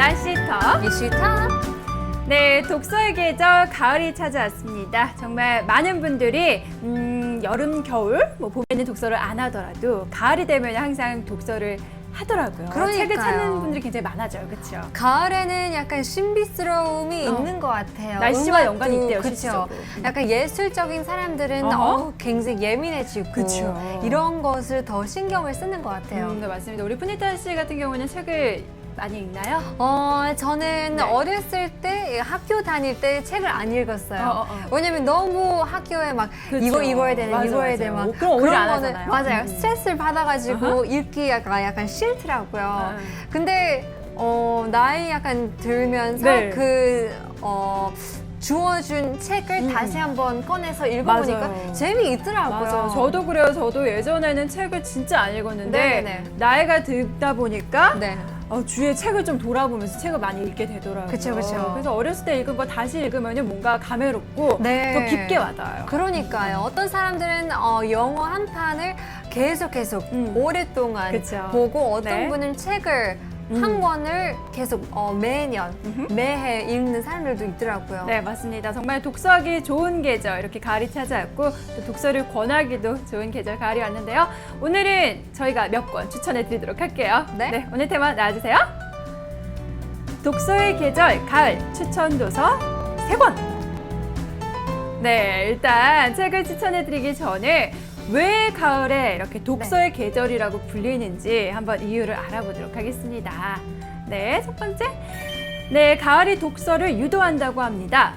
날씨터 이슈탑. 네, 독서의 계절 가을이 찾아왔습니다. 정말 많은 분들이 여름, 겨울, 봄에는 독서를 안 하더라도 가을이 되면 항상 독서를 하더라고요. 그러니까요. 책을 찾는 분들이 굉장히 많아져요. 그렇죠? 가을에는 약간 신비스러움이 있는 것 같아요. 날씨와 연관이 있대요, 그렇죠. 실질적으로. 약간 예술적인 사람들은 굉장히 예민해지고 그쵸. 이런 것을 더 신경을 쓰는 것 같아요. 네, 맞습니다. 우리 푸니타 씨 같은 경우는 책을 많이 읽나요? 저는 네. 어렸을 때 학교 다닐 때 책을 안 읽었어요. 어. 왜냐면 너무 학교에 막 그쵸. 이거 읽어야 되는 맞아, 읽어야 맞아. 돼 막 그럼 오히려 안 거는 하잖아요. 맞아요. 스트레스를 받아가지고 읽기가 약간 싫더라고요. 근데 나이 약간 들면서 네. 주어준 책을 다시 한번 꺼내서 읽어보니까 맞아요. 재미있더라고요. 맞아요. 저도 그래요. 저도 예전에는 책을 진짜 안 읽었는데 네네네. 나이가 들다 보니까 네. 주위에 책을 좀 돌아보면서 책을 많이 읽게 되더라고요. 그쵸, 그쵸. 그래서 어렸을 때 읽은 거 다시 읽으면 뭔가 감회롭고 네. 더 깊게 와닿아요. 그러니까요. 어떤 사람들은 영어 한 판을 계속 오랫동안 그쵸. 보고 어떤 네. 분은 책을 한 권을 계속 매년, 매해 읽는 사람들도 있더라고요. 네, 맞습니다. 정말 독서하기 좋은 계절, 이렇게 가을이 찾아왔고 또 독서를 권하기도 좋은 계절 가을이 왔는데요. 오늘은 저희가 몇 권 추천해 드리도록 할게요. 네. 오늘 테마 나와주세요. 독서의 계절 가을 추천 도서 3권. 네, 일단 책을 추천해 드리기 전에 왜 가을에 이렇게 독서의 계절이라고 불리는지 한번 이유를 알아보도록 하겠습니다. 네, 첫 번째. 네, 가을이 독서를 유도한다고 합니다.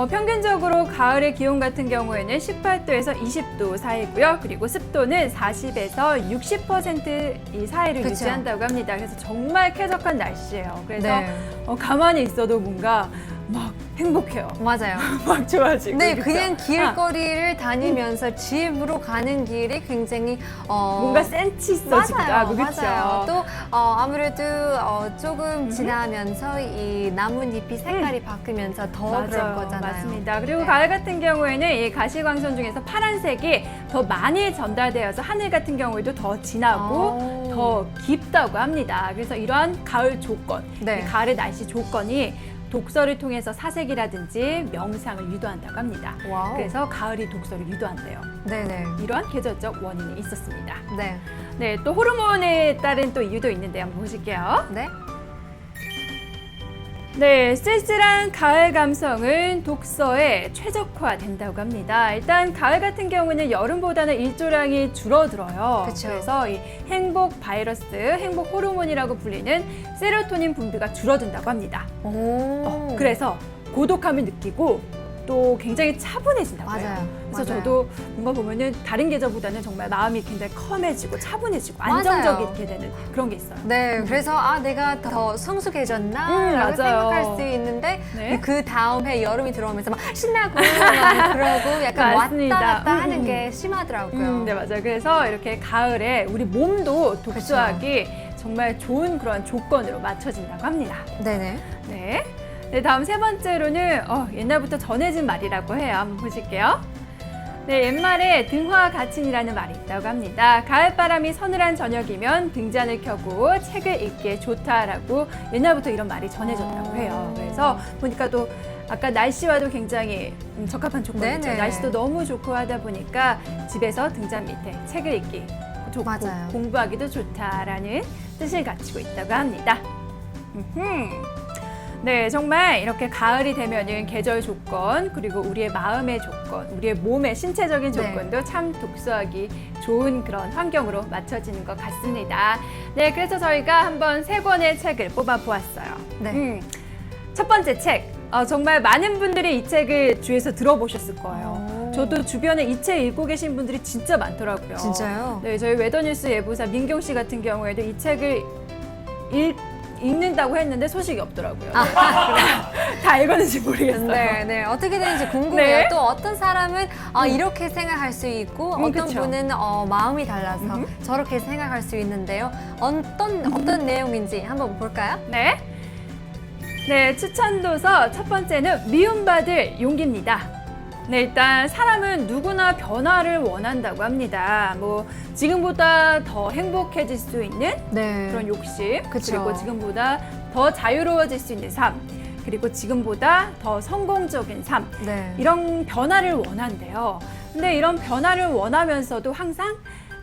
평균적으로 가을의 기온 같은 경우에는 18도에서 20도 사이고요. 그리고 습도는 40에서 60% 사이를 그쵸. 유지한다고 합니다. 그래서 정말 쾌적한 날씨예요. 그래서 네. 가만히 있어도 뭔가 막 행복해요. 맞아요. 막 좋아지고. 네, 그쵸? 그냥 길거리를 다니면서 집으로 가는 길이 굉장히 뭔가 센치 있어지기도 하고, 그쵸? 맞아요. 또 아무래도 조금 지나면서 이 나뭇잎이 색깔이 바뀌면서 더 그럴 거잖아요. 맞습니다. 그리고 네. 가을 같은 경우에는 이 가시광선 중에서 파란색이 더 많이 전달되어서 하늘 같은 경우에도 더 진하고 더 깊다고 합니다. 그래서 이러한 가을 조건, 네. 이 가을의 날씨 조건이 독서를 통해서 사색이라든지 명상을 유도한다고 합니다. 와우. 그래서 가을이 독서를 유도한대요. 네네. 이러한 계절적 원인이 있었습니다. 네. 네, 또 호르몬에 따른 또 이유도 있는데 한번 보실게요. 네. 네, 쓸쓸한 가을 감성은 독서에 최적화된다고 합니다. 일단 가을 같은 경우는 여름보다는 일조량이 줄어들어요. 그쵸. 그래서 이 행복 바이러스, 행복 호르몬이라고 불리는 세로토닌 분비가 줄어든다고 합니다. 그래서 고독함을 느끼고 또 굉장히 차분해진다고 해요. 맞아요. 그래서 맞아요. 저도 뭔가 보면은 다른 계절보다는 정말 마음이 굉장히 컴해지고 차분해지고 맞아요. 안정적이게 되는 그런 게 있어요. 네, 그래서 내가 더 성숙해졌나? 라고 맞아요. 생각할 수 있는데 네. 그 다음 해 여름이 들어오면서 막 신나고 막 그러고 약간 맞습니다. 왔다 갔다 하는 게 심하더라고요. 네, 맞아요. 그래서 이렇게 가을에 우리 몸도 독서하기 정말 좋은 그런 조건으로 맞춰진다고 합니다. 네네. 네. 네, 다음 세 번째로는 옛날부터 전해진 말이라고 해요. 한번 보실게요. 네, 옛말에 등화가친이라는 말이 있다고 합니다. 가을바람이 서늘한 저녁이면 등잔을 켜고 책을 읽기에 좋다라고 옛날부터 이런 말이 전해졌다고 해요. 그래서 보니까 또 아까 날씨와도 굉장히 적합한 조건이죠. 네네. 날씨도 너무 좋고 하다 보니까 집에서 등잔 밑에 책을 읽기 좋고 맞아요. 공부하기도 좋다라는 뜻을 갖추고 있다고 합니다. 네, 정말 이렇게 가을이 되면은 계절 조건, 그리고 우리의 마음의 조건, 우리의 몸의 신체적인 조건도 참 독서하기 좋은 그런 환경으로 맞춰지는 것 같습니다. 네, 그래서 저희가 한번 3권의 책을 뽑아보았어요. 네. 첫 번째 책, 정말 많은 분들이 이 책을 주위에서 들어보셨을 거예요. 저도 주변에 이 책 읽고 계신 분들이 진짜 많더라고요. 진짜요? 네, 저희 웨더뉴스 예보사 민경 씨 같은 경우에도 이 책을 읽는다고 했는데 소식이 없더라고요. 다 읽었는지 모르겠어요. 네. 어떻게 되는지 궁금해요. 네. 또 어떤 사람은 이렇게 생각할 수 있고 어떤 그쵸. 분은 마음이 달라서 저렇게 생각할 수 있는데요. 어떤 내용인지 한번 볼까요? 네. 네, 추천 도서 첫 번째는 미움받을 용기입니다. 네, 일단 사람은 누구나 변화를 원한다고 합니다. 뭐 지금보다 더 행복해질 수 있는 네. 그런 욕심, 그쵸. 그리고 지금보다 더 자유로워질 수 있는 삶, 그리고 지금보다 더 성공적인 삶, 네. 이런 변화를 원한대요. 근데 이런 변화를 원하면서도 항상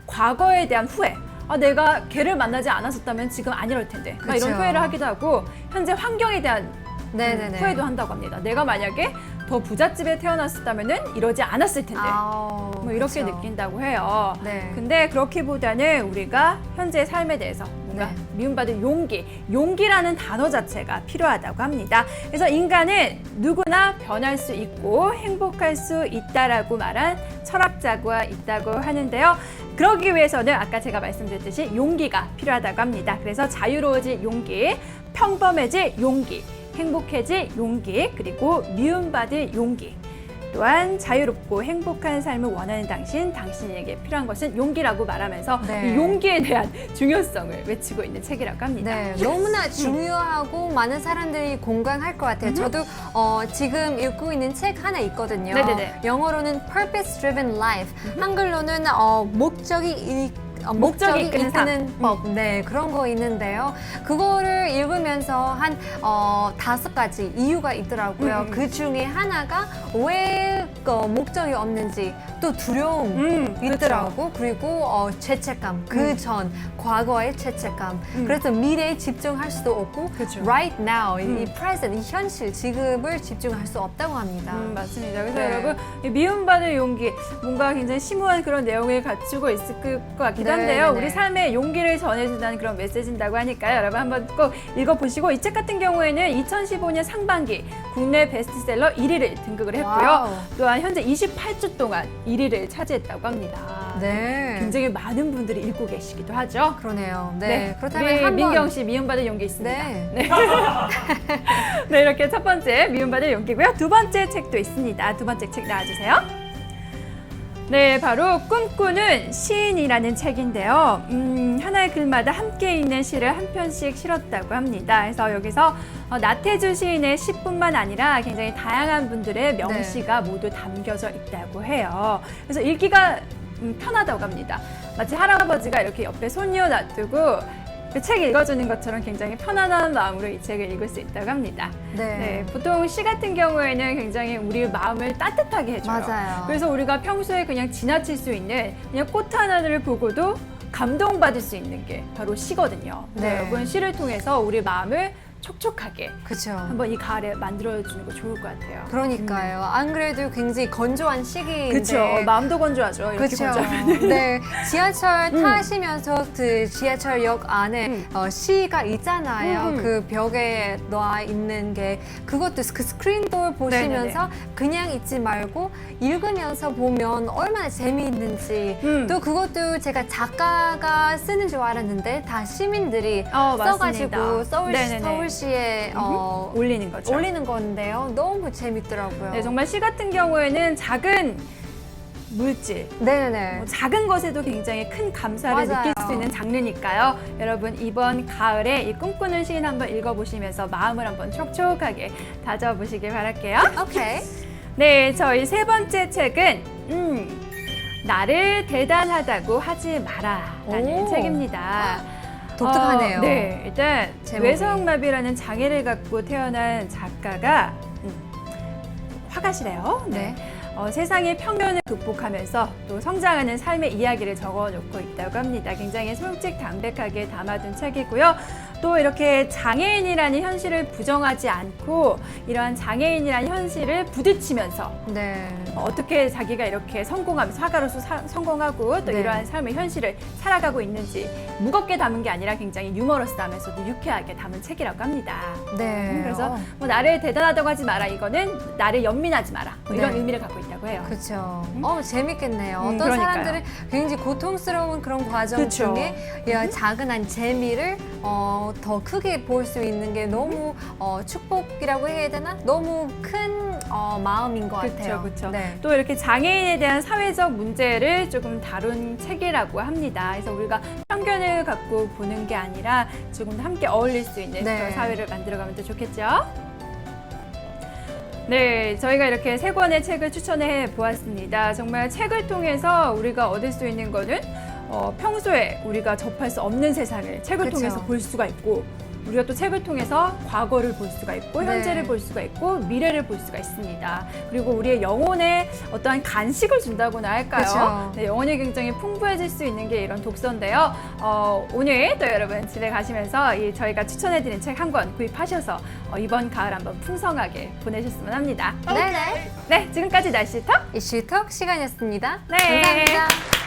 과거에 대한 후회, 내가 걔를 만나지 않았었다면 지금 안 이럴 텐데, 막 이런 그쵸. 후회를 하기도 하고, 현재 환경에 대한 네네네. 후회도 한다고 합니다. 내가 만약에 더 부잣집에 태어났었다면은 이러지 않았을 텐데, 뭐 이렇게 그쵸. 느낀다고 해요. 네. 근데 그렇기보다는 우리가 현재 삶에 대해서 뭔가 네. 미움받을 용기라는 단어 자체가 필요하다고 합니다. 그래서 인간은 누구나 변할 수 있고 행복할 수 있다라고 말한 철학자가 있다고 하는데요. 그러기 위해서는 아까 제가 말씀드렸듯이 용기가 필요하다고 합니다. 그래서 자유로워질 용기, 평범해질 용기, 행복해질 용기, 그리고 미움받을 용기. 또한 자유롭고 행복한 삶을 원하는 당신에게 필요한 것은 용기라고 말하면서 네. 이 용기에 대한 중요성을 외치고 있는 책이라고 합니다. 네, 너무나 중요하고 많은 사람들이 공감할 것 같아요. 저도 지금 읽고 있는 책 하나 있거든요. 네네네. 영어로는 Purpose Driven Life, 한글로는 목적이 이끄는 이끄는 법, 네, 그런 거 있는데요. 그거를 읽으면서 한 5가지 이유가 있더라고요. 그 중에 하나가 왜 목적이 없는지, 또 두려움 있더라고. 그리고 죄책감, 그 전 과거의 죄책감. 그래서 미래에 집중할 수도 없고, 그쵸. right now, 이 present, 이 현실, 지금을 집중할 수 없다고 합니다. 맞습니다. 그래서 네. 여러분 이 미움받을 용기, 뭔가 굉장히 심오한 그런 내용을 갖추고 있을 것 같기도 한데요. 네네네. 우리 삶에 용기를 전해준다는 그런 메시지인다고 하니까요. 여러분 한번 꼭 읽어보시고, 이 책 같은 경우에는 2015년 상반기 국내 베스트셀러 1위를 등극을 했고요. 와우. 또한 현재 28주 동안 1위를 차지했다고 합니다. 네. 굉장히 많은 분들이 읽고 계시기도 하죠. 그러네요. 네. 그렇다면 우리 한번 민경 씨 미움받을 용기 있습니다. 네. 네, 이렇게 첫 번째 미움받을 용기고요. 두 번째 책도 있습니다. 두 번째 책 나와주세요. 네, 바로 꿈꾸는 시인이라는 책인데요. 하나의 글마다 함께 있는 시를 한 편씩 실었다고 합니다. 그래서 여기서 나태주 시인의 시뿐만 아니라 굉장히 다양한 분들의 명시가 모두 담겨져 있다고 해요. 그래서 읽기가 편하다고 합니다. 마치 할아버지가 이렇게 옆에 손녀 놔두고 그 책 읽어주는 것처럼 굉장히 편안한 마음으로 이 책을 읽을 수 있다고 합니다. 네. 보통 시 같은 경우에는 굉장히 우리 마음을 따뜻하게 해줘요. 맞아요. 그래서 우리가 평소에 그냥 지나칠 수 있는 그냥 꽃 하나를 보고도 감동받을 수 있는 게 바로 시거든요. 네. 여러분 시를 통해서 우리 마음을 촉촉하게 그렇죠. 한번 이 가을에 만들어주는 거 좋을 것 같아요. 그러니까요. 안 그래도 굉장히 건조한 시기인데. 그렇죠. 마음도 건조하죠. 이렇게 그렇죠. 건조하면. 네, 지하철 타시면서 그 지하철역 안에 시가 있잖아요. 그 벽에 놓아 있는 게 그것도 그 스크린도 보시면서 그냥 읽지 말고 읽으면서 보면 얼마나 재미있는지. 또 그것도 제가 작가가 쓰는 줄 알았는데 다 시민들이 써가지고 네네네. 서울시에 올리는 거죠. 올리는 건데요. 너무 재밌더라고요. 네, 정말 시 같은 경우에는 작은 물질, 네네. 작은 것에도 굉장히 큰 감사를 맞아요. 느낄 수 있는 장르니까요. 여러분 이번 가을에 이 꿈꾸는 시인 한번 읽어보시면서 마음을 한번 촉촉하게 다져보시길 바랄게요. 오케이. 네, 저희 세 번째 책은 나를 대단하다고 하지 마라라는 오. 책입니다. 독특하네요. 네, 일단 제목이. 외성마비라는 장애를 갖고 태어난 작가가 화가시래요. 네. 세상의 편견을 극복하면서 또 성장하는 삶의 이야기를 적어놓고 있다고 합니다. 굉장히 솔직담백하게 담아둔 책이고요. 또 이렇게 장애인이라는 현실을 부정하지 않고 이러한 장애인이라는 현실을 부딪히면서 네. 어떻게 자기가 이렇게 성공하면서 화가로서 성공하고 또 네. 이러한 삶의 현실을 살아가고 있는지 무겁게 담은 게 아니라 굉장히 유머러스하면서도 유쾌하게 담은 책이라고 합니다. 네. 그래서 뭐 나를 대단하다고 하지 마라, 이거는 나를 연민하지 마라, 뭐 이런 네. 의미를 갖고 있다고 해요. 그렇죠. 재밌겠네요. 어떤 그러니까요. 사람들은 굉장히 고통스러운 그런 과정 그쵸. 중에 작은 한 재미를 더 크게 볼 수 있는 게 너무 축복이라고 해야 되나? 너무 큰 마음인 것 같아요. 그렇죠. 네. 또 이렇게 장애인에 대한 사회적 문제를 조금 다룬 책이라고 합니다. 그래서 우리가 편견을 갖고 보는 게 아니라 조금 더 함께 어울릴 수 있는 네. 그런 사회를 만들어가면 더 좋겠죠. 네, 저희가 이렇게 세 권의 책을 추천해 보았습니다. 정말 책을 통해서 우리가 얻을 수 있는 거는 평소에 우리가 접할 수 없는 세상을 책을 그쵸. 통해서 볼 수가 있고, 우리가 또 책을 통해서 과거를 볼 수가 있고, 현재를 네. 볼 수가 있고, 미래를 볼 수가 있습니다. 그리고 우리의 영혼에 어떠한 간식을 준다고나 할까요? 그쵸. 네, 영혼이 굉장히 풍부해질 수 있는 게 이런 독서인데요. 오늘 또 여러분 집에 가시면서 저희가 추천해드린 책 한 권 구입하셔서 이번 가을 한번 풍성하게 보내셨으면 합니다. 네네. 네, 지금까지 날씨 톡 이슈톡 시간이었습니다. 네. 감사합니다.